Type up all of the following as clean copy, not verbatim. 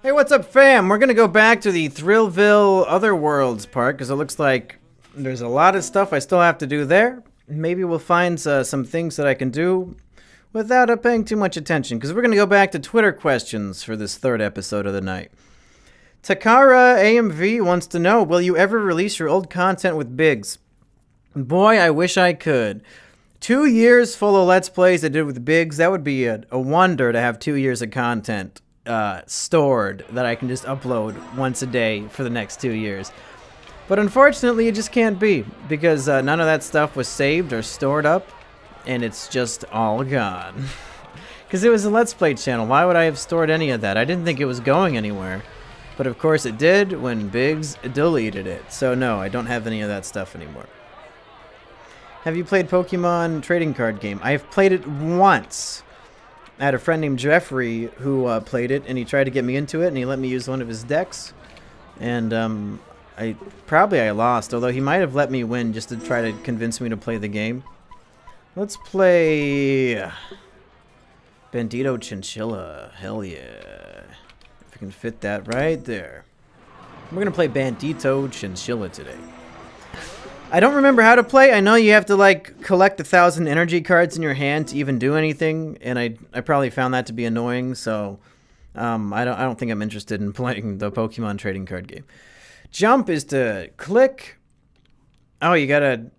Hey, what's up, fam? We're gonna go back to the Thrillville Other Worlds part, because it looks like there's a lot of stuff I still have to do there. Maybe we'll find some things that I can do without paying too much attention, because we're gonna go back to Twitter questions for this third episode of the night. Takara AMV wants to know, will you ever release your old content with Biggs? Boy, I wish I could. 2 years full of Let's Plays I did with Biggs, that would be a wonder to have 2 years of content stored that I can just upload once a day for the next 2 years. But unfortunately, it just can't be, because none of that stuff was saved or stored up, and it's just all gone. Because it was a Let's Play channel, why would I have stored any of that? I didn't think it was going anywhere. But of course it did when Biggs deleted it. So no, I don't have any of that stuff anymore. Have you played Pokemon trading card game? I have played it once. I had a friend named Jeffrey who played it, and he tried to get me into it, and he let me use one of his decks. And I lost, although he might have let me win just to try to convince me to play the game. Let's play Bandito Chinchilla. Hell yeah. If I can fit that right there. We're going to play Bandito Chinchilla today. I don't remember how to play. I know you have to like collect 1,000 energy cards in your hand to even do anything, and I probably found that to be annoying, so I don't think I'm interested in playing the Pokemon trading card game. Jump is to click. Oh, you gotta,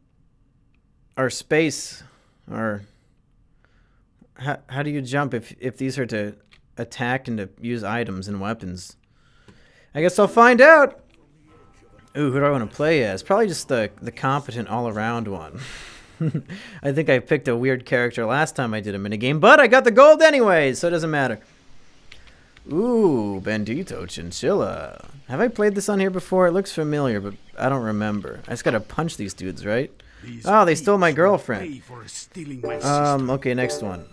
or space, or how do you jump if these are to attack and to use items and weapons? I guess I'll find out. Ooh, who do I want to play as? Probably just the competent all-around one. I think I picked a weird character last time I did a minigame, but I got the gold anyway, so it doesn't matter. Ooh, Bandito Chinchilla. Have I played this on here before? It looks familiar, but I don't remember. I just gotta punch these dudes, right? Oh, they stole my girlfriend. Okay, next one.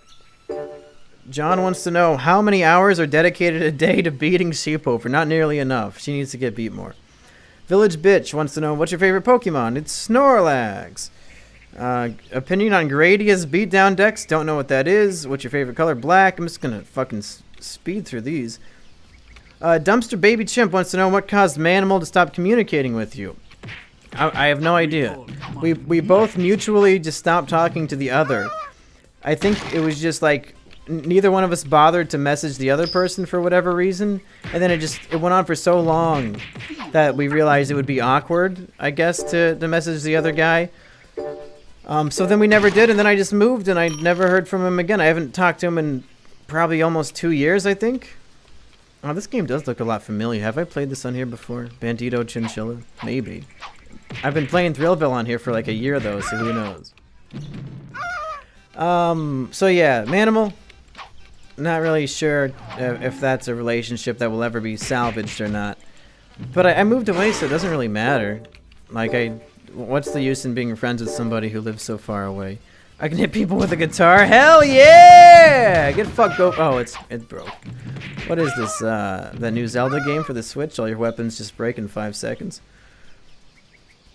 John wants to know, how many hours are dedicated a day to beating Sheepover? Not nearly enough. She needs to get beat more. Village Bitch wants to know, what's your favorite Pokemon? It's Snorlax. Opinion on Gradius beatdown decks? Don't know what that is. What's your favorite color? Black. I'm just gonna fucking speed through these. Dumpster Baby Chimp wants to know, what caused Manimal to stop communicating with you? I have no idea. We both mutually just stopped talking to the other. I think it was just like neither one of us bothered to message the other person for whatever reason, and then it went on for so long that we realized it would be awkward, I guess, to message the other guy. So then we never did, and then I just moved, and I never heard from him again. I haven't talked to him in probably almost 2 years, I think. Oh, this game does look a lot familiar. Have I played this on here before? Bandito Chinchilla? Maybe. I've been playing Thrillville on here for like a year, though, so who knows. So yeah, Manimal. Not really sure if that's a relationship that will ever be salvaged or not. But I moved away, so it doesn't really matter. Like, what's the use in being friends with somebody who lives so far away? I can hit people with a guitar. Hell yeah! Get fucked go. Oh, it broke. What is this? The new Zelda game for the Switch? All your weapons just break in 5 seconds.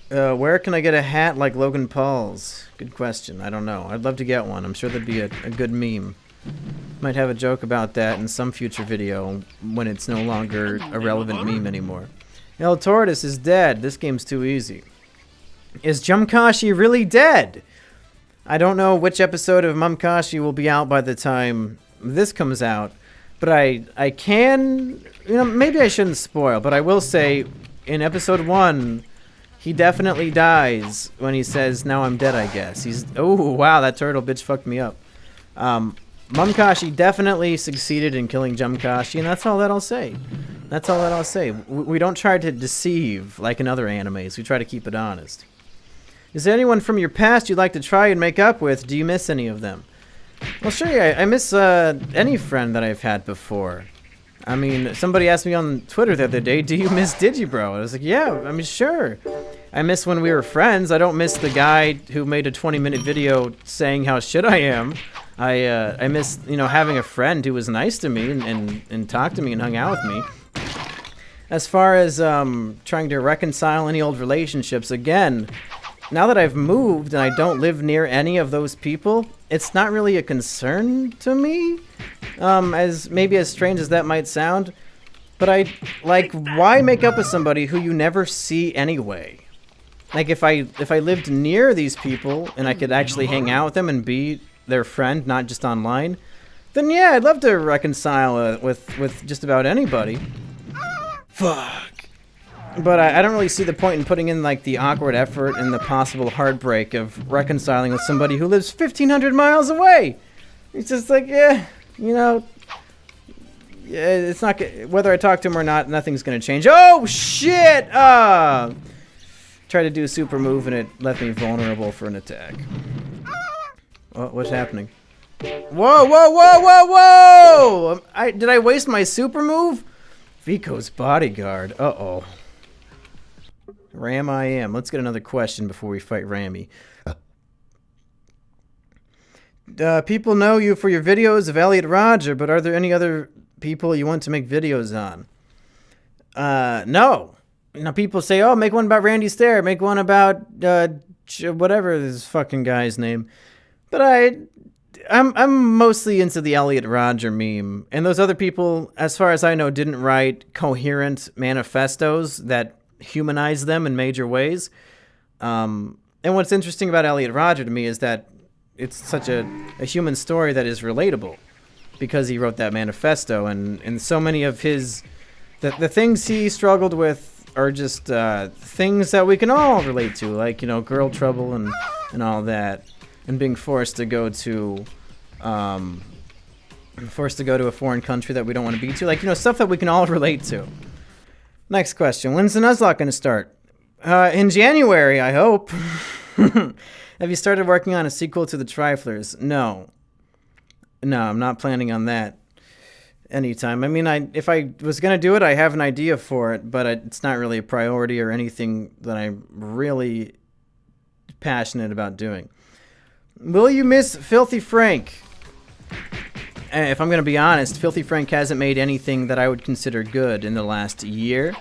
Where can I get a hat like Logan Paul's? Good question. I don't know. I'd love to get one. I'm sure that'd be a good meme. Might have a joke about that in some future video when it's no longer a relevant meme anymore. El Tortoise is dead. This game's too easy. Is Jumkashi really dead? I don't know which episode of Mumkashi will be out by the time this comes out, but I can, maybe I shouldn't spoil, but I will say in episode 1, he definitely dies when he says, "Now I'm dead, I guess." Oh, wow, that turtle bitch fucked me up. Mumkashi definitely succeeded in killing Jumkashi, and that's all that I'll say. That's all that I'll say. We don't try to deceive like in other animes. We try to keep it honest. Is there anyone from your past you'd like to try and make up with? Do you miss any of them? Well, sure, yeah, I miss any friend that I've had before. I mean, somebody asked me on Twitter the other day, do you miss Digibro? I was like, yeah, I mean, sure. I miss when we were friends. I don't miss the guy who made a 20-minute video saying how shit I am. I miss, having a friend who was nice to me and talked to me and hung out with me. As far as trying to reconcile any old relationships, again, now that I've moved and I don't live near any of those people, it's not really a concern to me. As maybe as strange as that might sound, But like, why make up with somebody who you never see anyway? Like, if I lived near these people and I could actually hang out with them and be their friend, not just online, then yeah, I'd love to reconcile with just about anybody. Fuck. But I don't really see the point in putting in, like, the awkward effort and the possible heartbreak of reconciling with somebody who lives 1,500 miles away. It's just like, yeah, you know, yeah, it's not, whether I talk to him or not, nothing's gonna change. Oh, shit! Tried to do a super move and it left me vulnerable for an attack. Oh, what's happening? Whoa, whoa, whoa, whoa, whoa! Did I waste my super move? Vico's bodyguard. Uh-oh. Ram I am. Let's get another question before we fight Rammy. People know you for your videos of Elliot Roger, but are there any other people you want to make videos on? No. Now people say, oh, make one about Randy Stair, make one about, whatever this fucking guy's name. But I'm mostly into the Elliot Roger meme. And those other people, as far as I know, didn't write coherent manifestos that humanize them in major ways. And what's interesting about Elliot Roger to me is that it's such a human story that is relatable because he wrote that manifesto, and so many of his the things he struggled with are just things that we can all relate to, like, you know, girl trouble and all that, and being forced to go to a foreign country that we don't want to be to, like, you know, stuff that we can all relate to. Next question. When's the Nuzlocke going to start? In January, I hope. Have you started working on a sequel to the Triflers? No. No, I'm not planning on that anytime. I mean, if I was going to do it, I have an idea for it, but it's not really a priority or anything that I'm really passionate about doing. Will you miss Filthy Frank? If I'm going to be honest, Filthy Frank hasn't made anything that I would consider good in the last year.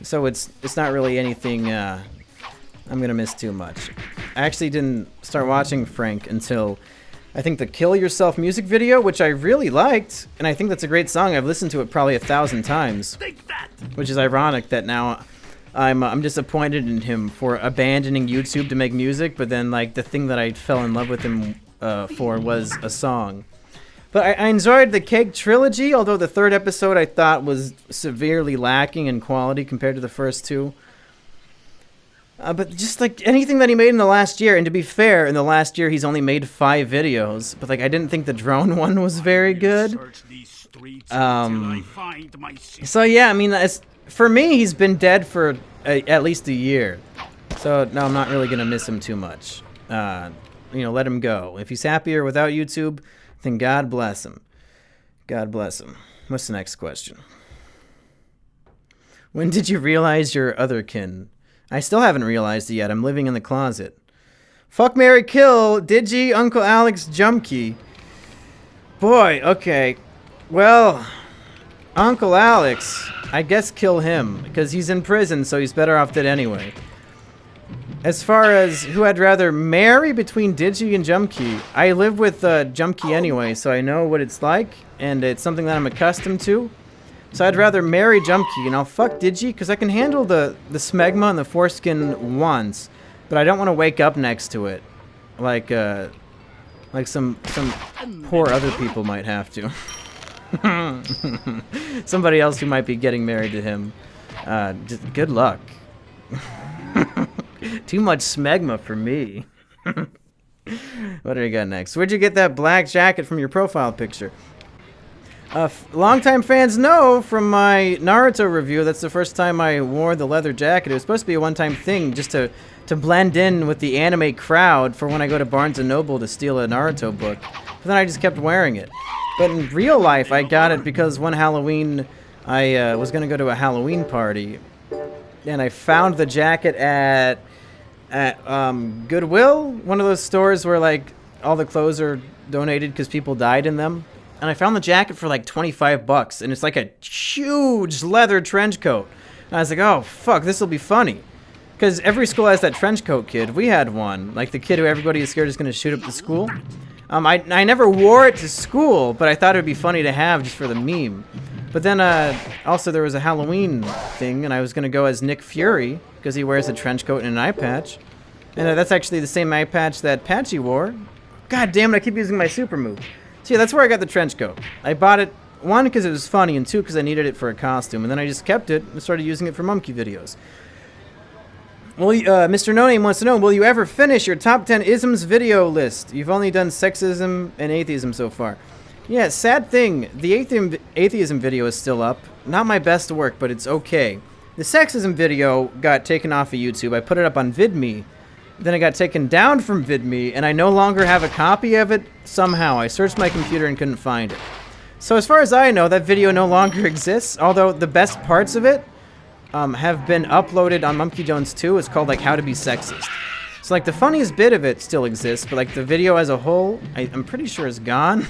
So it's not really anything I'm going to miss too much. I actually didn't start watching Frank until I think the Kill Yourself music video, which I really liked, and I think that's a great song. I've listened to it probably 1,000 times, which is ironic that now I'm disappointed in him for abandoning YouTube to make music, but then, like, the thing that I fell in love with him for was a song. But I enjoyed the Cake Trilogy, although the third episode I thought was severely lacking in quality compared to the first two. But just, like, anything that he made in the last year, and to be fair, in the last year he's only made 5 videos, but, like, I didn't think the drone one was very good. So yeah, I mean, for me, he's been dead for at least a year. So, no, I'm not really going to miss him too much. You know, let him go. If he's happier without YouTube, then God bless him. God bless him. What's the next question? When did you realize your otherkin? I still haven't realized it yet. I'm living in the closet. Fuck, marry, kill. Digi, Uncle Alex, Mumkey. Boy, okay. Well, Uncle Alex, I guess kill him, because he's in prison, so he's better off dead anyway. As far as who I'd rather marry between Digi and Mumkey, I live with Mumkey anyway, so I know what it's like, and it's something that I'm accustomed to. So I'd rather marry Mumkey, and I'll fuck Digi, because I can handle the smegma and the foreskin once, but I don't want to wake up next to it, like some poor other people might have to. Somebody else who might be getting married to him. Just good luck. Too much smegma for me. What do we got next? Where'd you get that black jacket from your profile picture? Longtime fans know from my Naruto review that's the first time I wore the leather jacket. It was supposed to be a one-time thing just to blend in with the anime crowd for when I go to Barnes & Noble to steal a Naruto book. But then I just kept wearing it. But in real life, I got it because one Halloween, I was going to go to a Halloween party. And I found the jacket at Goodwill, one of those stores where, like, all the clothes are donated because people died in them. And I found the jacket for like $25, and it's like a huge leather trench coat. And I was like, oh, fuck, this will be funny. Because every school has that trench coat kid. We had one, like the kid who everybody is scared is going to shoot up the school. I never wore it to school, but I thought it would be funny to have just for the meme. But then also there was a Halloween thing, and I was going to go as Nick Fury, because he wears a trench coat and an eye patch. And that's actually the same eye patch that Patchy wore. God damn it, I keep using my super move. So yeah, that's where I got the trench coat. I bought it, one, because it was funny, and two, because I needed it for a costume. And then I just kept it and started using it for Mumkey videos. Well, Mr. No Name wants to know, will you ever finish your top 10 isms video list? You've only done sexism and atheism so far. Yeah, sad thing, the atheism video is still up. Not my best work, but it's okay. The sexism video got taken off of YouTube. I put it up on VidMe. Then it got taken down from VidMe, and I no longer have a copy of it somehow. I searched my computer and couldn't find it. So as far as I know, that video no longer exists, although the best parts of it have been uploaded on Mumkey Jones 2. It's called, like, How to Be Sexist. So, like, the funniest bit of it still exists, but, like, the video as a whole, I'm pretty sure is gone.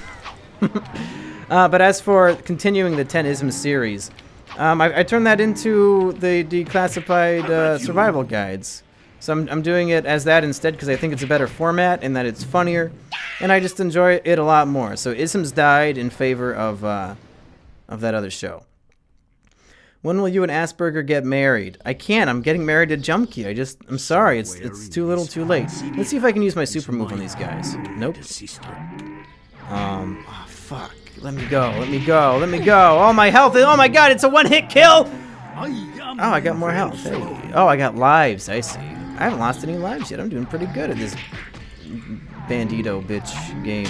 But as for continuing the 10 isms series, I turned that into the declassified survival guides. So I'm doing it as that instead because I think it's a better format and that it's funnier, and I just enjoy it a lot more. So isms died in favor of that other show. When will you and Asperger get married? I can't. I'm getting married to Jumpkey. I'm sorry. It's too little, too late. Let's see if I can use my super move on these guys. Nope. Oh, fuck. Let me go. Let me go. Let me go. Oh, my health. Oh, my God. It's a one-hit kill. Oh, I got more health. Hey. Oh, I got lives. I see. I haven't lost any lives yet. I'm doing pretty good at this bandito bitch game.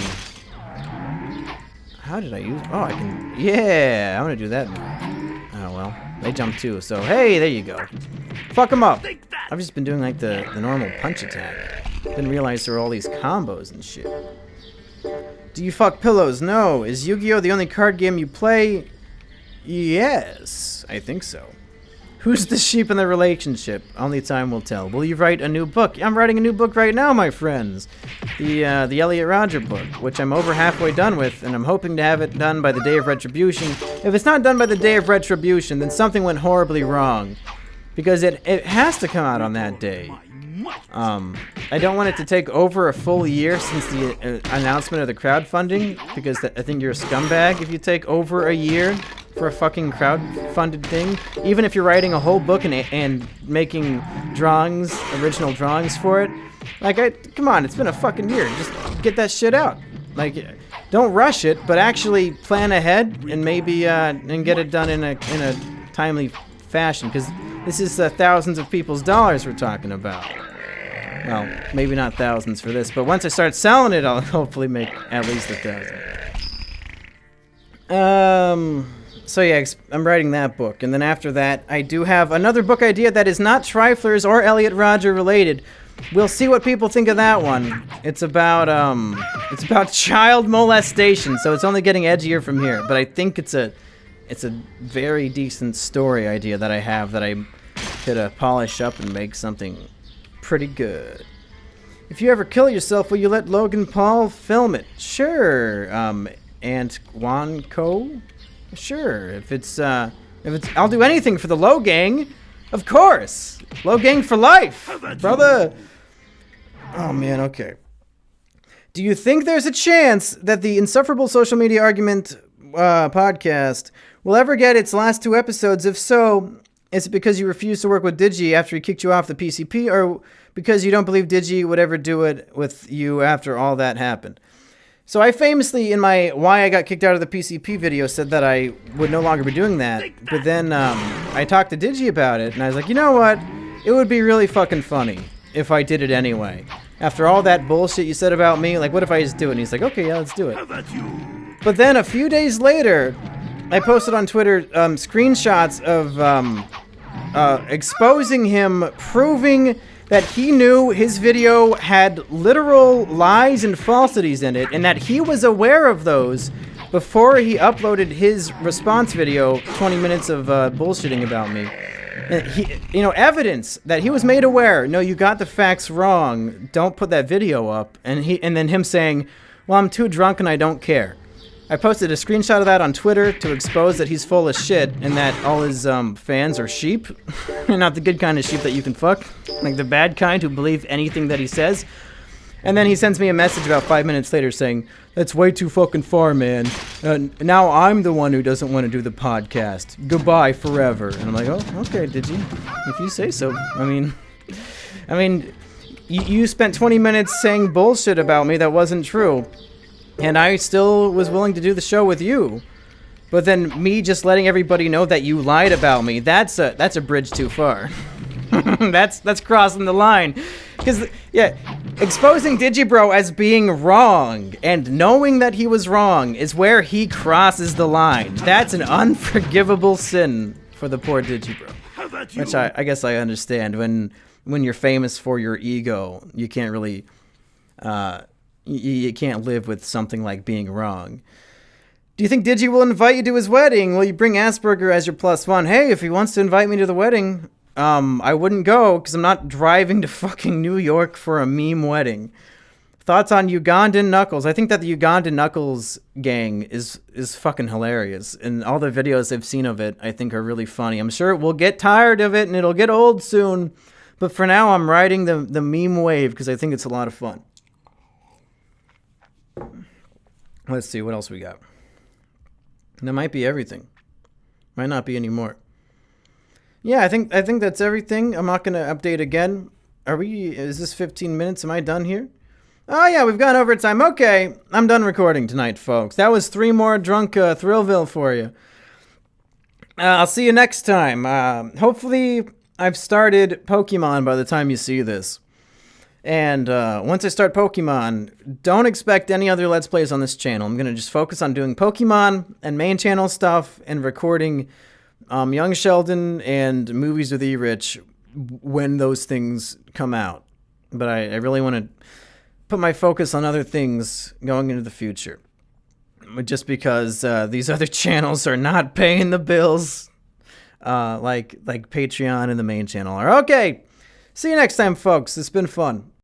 How did I use... Oh, I can... Yeah, I'm gonna do that. Oh, well. They jump too, so hey, there you go. Fuck them up. I've just been doing like the normal punch attack. Didn't realize there were all these combos and shit. Do you fuck pillows? No. Is Yu-Gi-Oh! The only card game you play? Yes, I think so. Who's the sheep in the relationship? Only time will tell. Will you write a new book? I'm writing a new book right now, my friends. The Elliot Rodger book, which I'm over halfway done with, and I'm hoping to have it done by the day of retribution. If it's not done by the day of retribution, then something went horribly wrong. Because it has to come out on that day. I don't want it to take over a full year since the announcement of the crowdfunding, because I think you're a scumbag if you take over a year for a fucking crowd-funded thing. Even if you're writing a whole book and making drawings, original drawings for it. Like, come on, it's been a fucking year. Just get that shit out. Like, don't rush it, but actually plan ahead and maybe and get it done in a timely fashion, because this is thousands of people's dollars we're talking about. Well, maybe not thousands for this, but once I start selling it, I'll hopefully make at least 1,000. So yeah, I'm writing that book, and then after that, I do have another book idea that is not Triflers or Elliot Rodger related. We'll see what people think of that one. It's about child molestation, so it's only getting edgier from here. But I think it's a very decent story idea that I have that I could polish up and make something pretty good. If you ever kill yourself, will you let Logan Paul film it? Sure. And Juan Co? Sure. If it's I'll do anything for the Low Gang. Of course. Low Gang for life, brother. Oh man, okay. Do you think there's a chance that the Insufferable Social Media Argument podcast will ever get its last 2 episodes? If so, is it because you refused to work with Digi after he kicked you off the PCP, or because you don't believe Digi would ever do it with you after all that happened? So I famously, in my Why I Got Kicked Out of the PCP video, said that I would no longer be doing that. But then I talked to Digi about it, and I was like, you know what? It would be really fucking funny if I did it anyway. After all that bullshit you said about me, like, what if I just do it? And he's like, okay, yeah, let's do it. But then a few days later, I posted on Twitter screenshots of exposing him, proving that he knew his video had literal lies and falsities in it, and that he was aware of those before he uploaded his response video, 20 minutes of bullshitting about me. Evidence that he was made aware. No, you got the facts wrong. Don't put that video up. And then him saying, well, I'm too drunk and I don't care. I posted a screenshot of that on Twitter to expose that he's full of shit and that all his fans are sheep. Not the good kind of sheep that you can fuck. Like the bad kind who believe anything that he says. And then he sends me a message about 5 minutes later saying, "That's way too fucking far, man. Now I'm the one who doesn't want to do the podcast. Goodbye forever." And I'm like, "Oh, okay, did you? If you say so." I mean, you spent 20 minutes saying bullshit about me that wasn't true. And I still was willing to do the show with you. But then me just letting everybody know that you lied about me, that's a bridge too far. That's crossing the line. Because, yeah, exposing Digibro as being wrong and knowing that he was wrong is where he crosses the line. That's an unforgivable sin for the poor Digibro. Which I guess I understand. When you're famous for your ego, you can't really, you can't live with something like being wrong. Do you think Digi will invite you to his wedding? Will you bring Asperger as your +1? Hey, if he wants to invite me to the wedding, I wouldn't go because I'm not driving to fucking New York for a meme wedding. Thoughts on Ugandan Knuckles? I think that the Ugandan Knuckles gang is fucking hilarious. And all the videos I've seen of it, I think are really funny. I'm sure we'll get tired of it and it'll get old soon. But for now, I'm riding the meme wave because I think it's a lot of fun. Let's see, what else we got? That might be everything. Might not be anymore. Yeah, I think that's everything. I'm not going to update again. Is this 15 minutes? Am I done here? Oh yeah, we've gone over time. Okay, I'm done recording tonight, folks. That was 3 more drunk Thrillville for you. I'll see you next time. Hopefully I've started Pokemon by the time you see this. And once I start Pokemon, don't expect any other Let's Plays on this channel. I'm going to just focus on doing Pokemon and main channel stuff and recording Young Sheldon and movies with E-Rich when those things come out. But I really want to put my focus on other things going into the future. Just because these other channels are not paying the bills like Patreon and the main channel are. Okay, see you next time, folks. It's been fun.